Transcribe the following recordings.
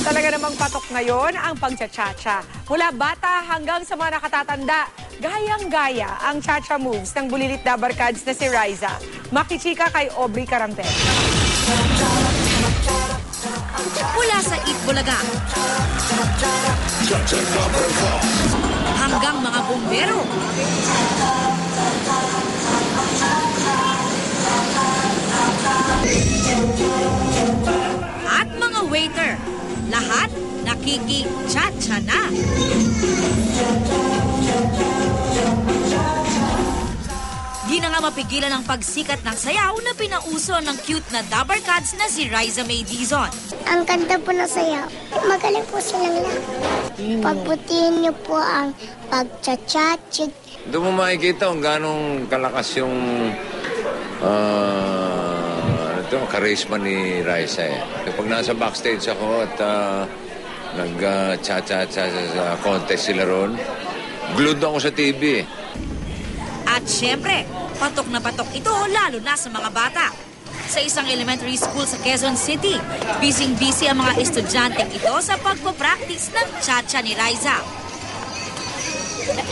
Talaga namang patok ngayon ang pagcha-cha-cha. Mula bata hanggang sa mga nakatatanda, gayang-gaya ang cha-cha moves ng bulilit na barkads na si Riza. Makichika kay Aubrey Carampel. Mula sa Itbulaga hanggang mga bumbero, at mga waiter, lahat nakiki-cha-cha na. Di na nga mapigilan ang pagsikat ng sayaw na pinauso ng cute na dabarkads na si Riza May Dizon. Ang ganda po ng sayaw. Magaling po silang lahat. Pagputihin niyo po ang pagcha-cha-chig. Doon mo makikita kung ganong kalakas yung charisma ni Riza eh. Kapag nasa backstage ako at nag-cha-cha-cha sa contest sila ron, glued ako sa TV. At syempre, patok na patok ito lalo na sa mga bata. Sa isang elementary school sa Quezon City, busy-busy ang mga estudyanteng ito sa pagpapractice ng cha-cha ni Riza.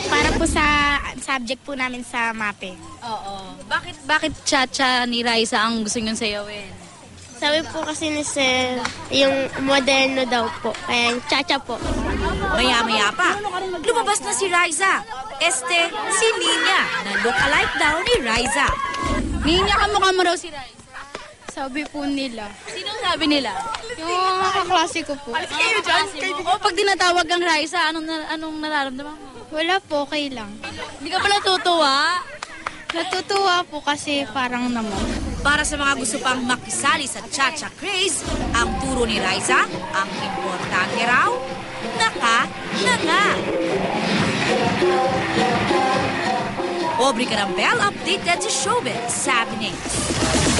Para po sa subject po namin sa MAPE. Oo. Bakit cha-cha ni Riza ang gusto niyong sayawin? Sabi po kasi ni Sir, yung moderno daw po. Kaya yung cha-cha po. Maya-maya pa, lumabas na si Riza. Si Nina, na look-alike daw ni Riza. Ninya, kamukha mo raw si Riza. Sabi po nila. Sinong sabi nila? Yung mga kaklase ko po. O pag tinatawag ang Riza, anong nararamdaman mo? Wala po, okay lang. Hindi ka pala natutuwa? Natutuwa po kasi parang naman. Para sa mga gusto pang makisali sa cha-cha craze, ang turo ni Riza, ang importante raw, naka. Aubrey Carampel, updated sa Showbiz, 7 News.